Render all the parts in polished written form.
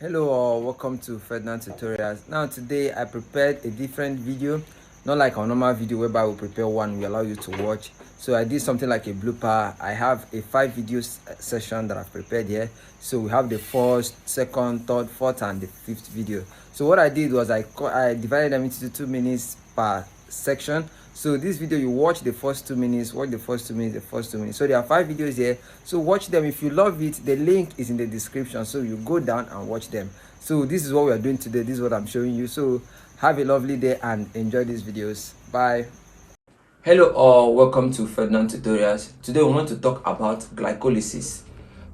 Hello all, welcome to Ferdinand tutorials. Now today I prepared a different video, not like our normal video whereby we prepare one we allow you to watch. So I did something like a blooper. I have a 5 videos session that I've prepared here. So we have the first, second, third, fourth and the fifth video. So what I did was I divided them into 2 minutes per section. So this video, you watch the first 2 minutes, watch the first 2 minutes, the first 2 minutes. So there are 5 videos here, so watch them. If you love it, the link is in the description, so you go down and watch them. So this is what we are doing today. This is what I'm showing you. So have a lovely day and enjoy these videos. Bye. Hello all, welcome to Ferdinand tutorials. Today we want to talk about glycolysis.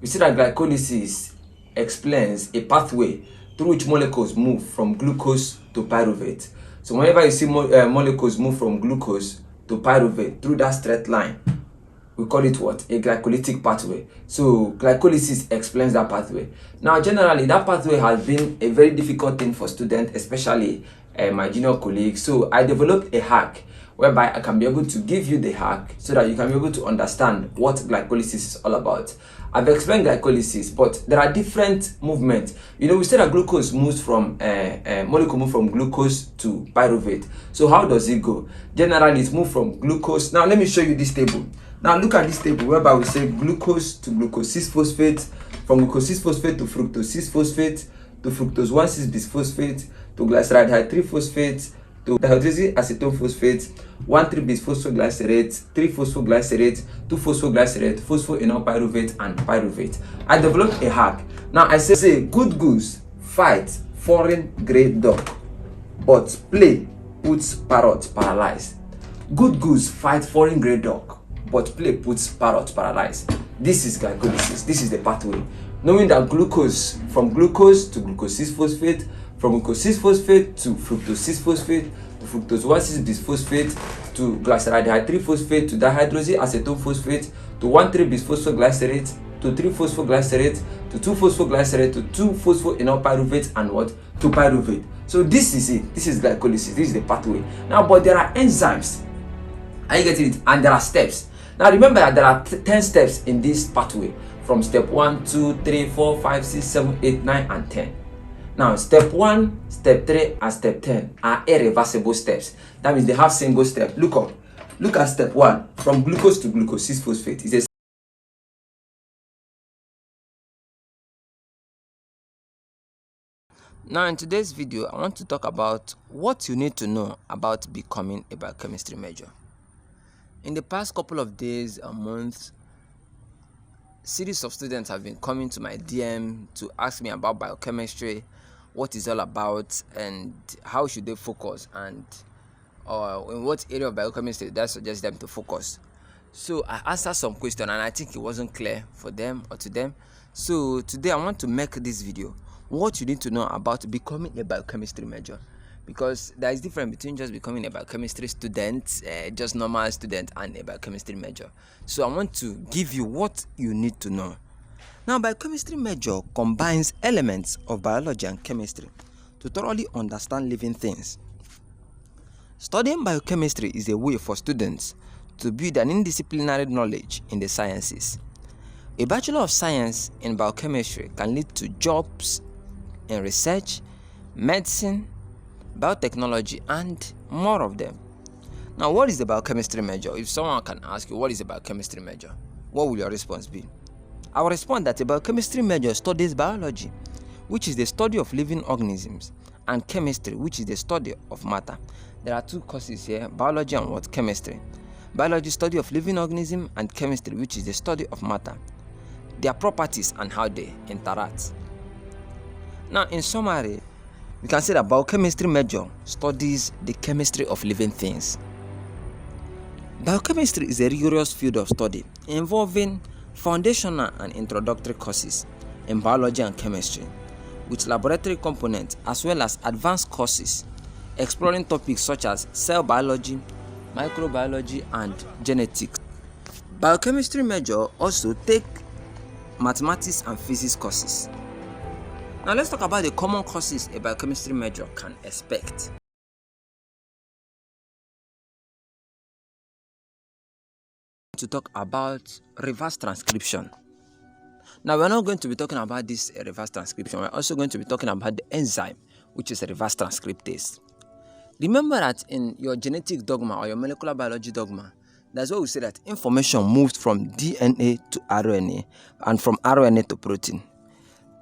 We see that glycolysis explains a pathway through which molecules move from glucose to pyruvate. So whenever you see molecules move from glucose to pyruvate through that straight line, we call it what? A glycolytic pathway. So glycolysis explains that pathway. Now generally that pathway has been a very difficult thing for students, especially my junior colleagues. So I developed a hack whereby I can be able to give you the hack so that you can be able to understand what glycolysis is all about. I've explained glycolysis, but there are different movements. You know, we said that glucose moves from molecule move from glucose to pyruvate. So how does it go? Generally, it moves from glucose. Now let me show you this table. Now look at this table whereby we say glucose to glucose 6-phosphate, from glucose 6-phosphate to fructose 6-phosphate to fructose 1,6-bisphosphate to glyceride 3-phosphate to dihydroxyacetone phosphate, 1,3-bisphosphoglycerate, 3-phosphoglycerate, 2-phosphoglycerate, phosphoenol pyruvate, and pyruvate. I developed a hack. Now I say good goose fight foreign grey dog, but play puts parrot paralyzed. Good goose fight foreign grey dog, but play puts parrot paralyzed. This is glycolysis. This is the pathway. Knowing that glucose, from glucose to glucose 6-phosphate, from glucose 6-phosphate to fructose 6-phosphate, to fructose 1,6-bisphosphate, to glyceride 3-phosphate, to dihydroxyacetone phosphate, to 1,3-bisphosphoglycerate, to 3-phosphoglycerate, to 2-phosphoglycerate, to 2-phosphoenol pyruvate, and what? To pyruvate. So this is it. This is glycolysis. This is the pathway. Now, but there are enzymes. Are you getting it? And there are steps. Now remember that there are 10 steps in this pathway, from step 1, 2, 3, 4, 5, 6, 7, 8, 9, and 10. Now, step 1, step 3, and step 10 are irreversible steps. That means they have single step. Look up. Look at step 1, from glucose to glucose 6-phosphate. It's a Now in today's video, I want to talk about what you need to know about becoming a biochemistry major. In the past couple of days or months, series of students have been coming to my DM to ask me about biochemistry, what it's all about, and how should they focus, and in what area of biochemistry that suggests them to focus. So I answered some questions and I think it wasn't clear for them or to them. So today I want to make this video what you need to know about becoming a biochemistry major, because there is difference between just becoming a biochemistry student, just normal student, and a biochemistry major. So I want to give you what you need to know. Now, biochemistry major combines elements of biology and chemistry to thoroughly understand living things. Studying biochemistry is a way for students to build an interdisciplinary knowledge in the sciences. A Bachelor of Science in Biochemistry can lead to jobs in research, medicine, biotechnology, and more of them. Now, what is the biochemistry major? If someone can ask you, what is a biochemistry major? What will your response be? I will respond that a biochemistry major studies biology, which is the study of living organisms, and chemistry, which is the study of matter. There are two courses here, biology and what? Chemistry. Biology, study of living organism, and chemistry, which is the study of matter, their properties and how they interact. Now, in summary, we can say that biochemistry major studies the chemistry of living things. Biochemistry is a rigorous field of study involving foundational and introductory courses in biology and chemistry, with laboratory components as well as advanced courses exploring topics such as cell biology, microbiology, and genetics. Biochemistry major also take mathematics and physics courses. Now let's talk about the common courses a biochemistry major can expect. To talk about reverse transcription. Now, we're not going to be talking about this reverse transcription. We're also going to be talking about the enzyme, which is a reverse transcriptase. Remember that in your genetic dogma or your molecular biology dogma, that's what we say that information moved from DNA to RNA and from RNA to protein.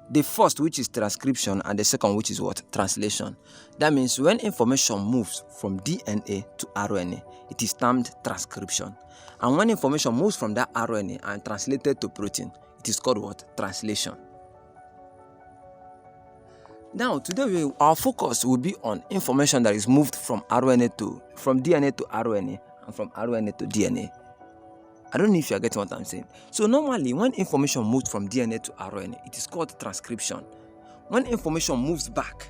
The first, which is transcription, and the second, which is what? Translation. That means when information moves from DNA to RNA, it is termed transcription. And when information moves from that RNA and translated to protein, it is called what? Translation. Now, today our focus will be on information that is moved from DNA to RNA and from RNA to DNA. I don't know if you are getting what I'm saying. So normally, when information moves from DNA to RNA, it is called transcription. When information moves back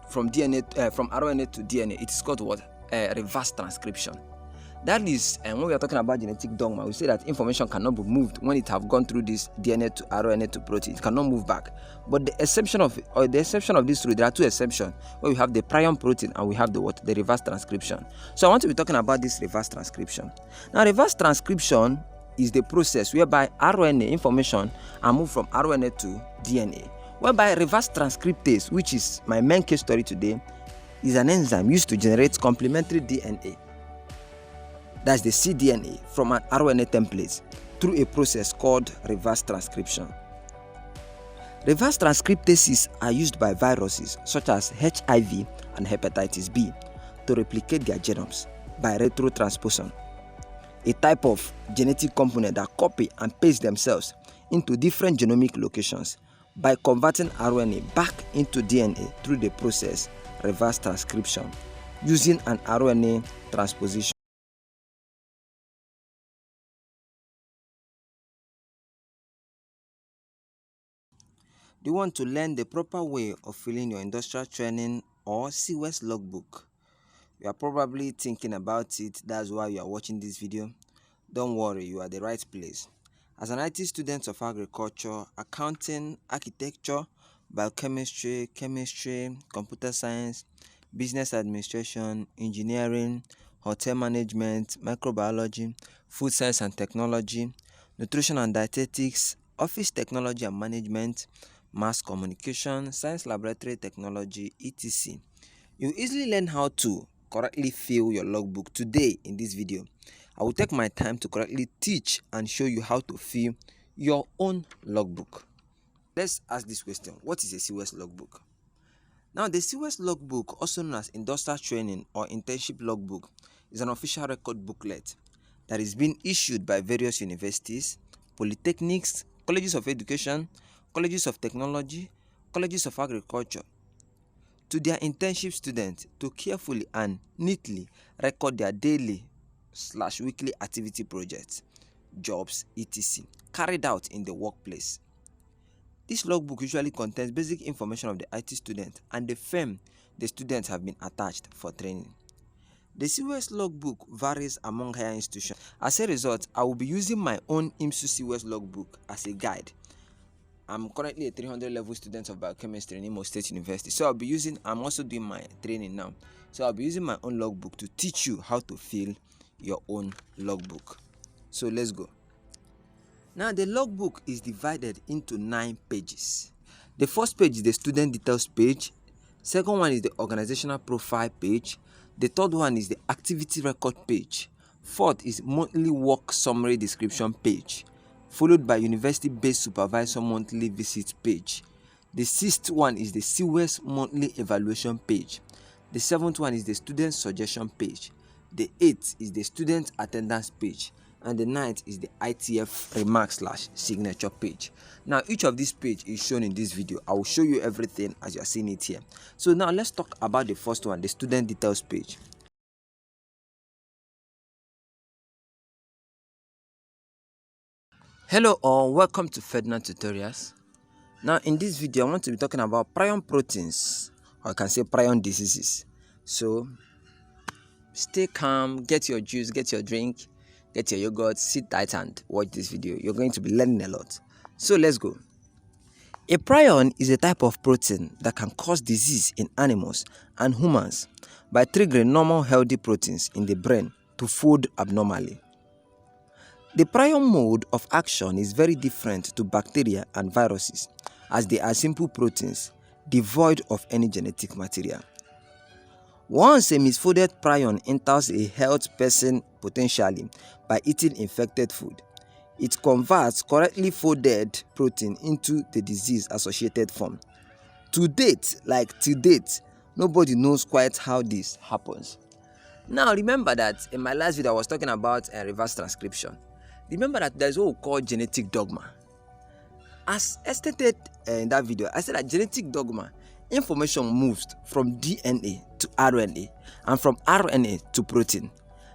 from RNA to DNA, it is called what? Reverse transcription. That is, and when we are talking about genetic dogma, we say that information cannot be moved when it have gone through this DNA to RNA to protein. It cannot move back. But the exception of this rule, there are two exceptions, where we have the prion protein and we have the reverse transcription. So I want to be talking about this reverse transcription. Now, reverse transcription is the process whereby RNA information are moved from RNA to DNA. Whereby reverse transcriptase, which is my main case story today, is an enzyme used to generate complementary DNA. That's the cDNA from an RNA template through a process called reverse transcription. Reverse transcriptases are used by viruses such as HIV and hepatitis B to replicate their genomes by retrotransposition, a type of genetic component that copy and paste themselves into different genomic locations by converting RNA back into DNA through the process reverse transcription using an RNA transposition. Do you want to learn the proper way of filling your industrial training or Siwes logbook? You are probably thinking about it, that's why you are watching this video. Don't worry, you are at the right place. As an IT student of agriculture, accounting, architecture, biochemistry, chemistry, computer science, business administration, engineering, hotel management, microbiology, food science and technology, nutrition and dietetics, office technology and management, mass communication, science laboratory technology, etc. You easily learn how to correctly fill your logbook. Today in this video, I will take my time to correctly teach and show you how to fill your own logbook. Let's ask this question: what is a Siwes logbook? Now, the Siwes logbook, also known as industrial training or internship logbook, is an official record booklet that is being issued by various universities, polytechnics, colleges of education, colleges of technology, colleges of agriculture, to their internship students to carefully and neatly record their daily/weekly activity projects, jobs, etc. carried out in the workplace. This logbook usually contains basic information of the IT student and the firm the students have been attached for training. The Siwes logbook varies among higher institutions. As a result, I will be using my own IMSU Siwes logbook as a guide. I'm currently a 300 level student of biochemistry in Imo State University. So I'm also doing my training now. So I'll be using my own logbook to teach you how to fill your own logbook. So let's go. Now, the logbook is divided into 9 pages. The first page is the student details page. Second one is the organizational profile page. The third one is the activity record page. Fourth is monthly work summary description page, followed by university-based supervisor monthly visit page. The sixth one is the Siwes monthly evaluation page. The seventh one is the student suggestion page. The eighth is the student attendance page. And the ninth is the ITF remark/signature page. Now, each of these pages is shown in this video. I will show you everything as you are seeing it here. So now let's talk about the first one, the student details page. Hello all, welcome to Ferdinand tutorials. Now in this video I want to be talking about prion proteins, or I can say prion diseases. So stay calm, get your juice, get your drink, get your yogurt, sit tight and watch this video. You're going to be learning a lot. So let's go. A prion is a type of protein that can cause disease in animals and humans by triggering normal healthy proteins in the brain to fold abnormally. The prion mode of action is very different to bacteria and viruses, as they are simple proteins devoid of any genetic material. Once a misfolded prion enters a healthy person potentially by eating infected food, it converts correctly folded protein into the disease-associated form. To date, nobody knows quite how this happens. Now, remember that in my last video I was talking about reverse transcription. Remember that there is what we call genetic dogma. As I stated in that video, I said that genetic dogma, information moves from DNA to RNA and from RNA to protein.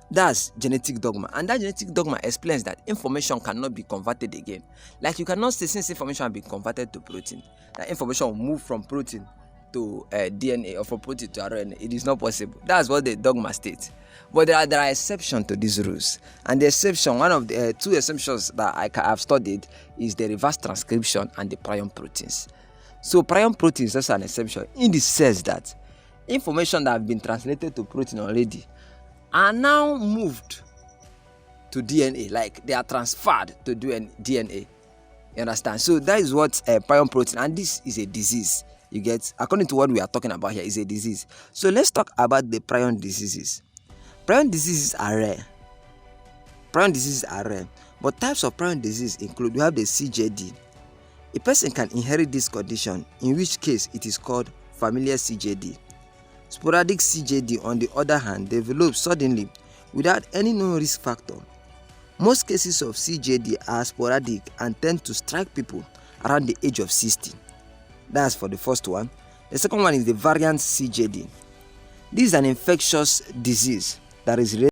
That's genetic dogma, and that genetic dogma explains that information cannot be converted again. Like you cannot say since information has been converted to protein, that information will move from protein to DNA or from protein to RNA. It is not possible. That's what the dogma states. But there are exceptions to these rules, and the exception, one of the two exceptions that I have studied is the reverse transcription and the prion proteins. So prion proteins is an exception in the sense that information that have been translated to protein already are now moved to DNA, like they are transferred to DNA. You understand? So that is what prion protein, and this is a disease. You get, according to what we are talking about here, is a disease. So let's talk about the prion diseases. Prion diseases are rare. But types of prion disease include, we have the CJD. A person can inherit this condition, in which case it is called familial CJD. Sporadic CJD, on the other hand, develops suddenly without any known risk factor. Most cases of CJD are sporadic and tend to strike people around the age of 60. That's for the first one. The second one is the variant CJD. This is an infectious disease that is related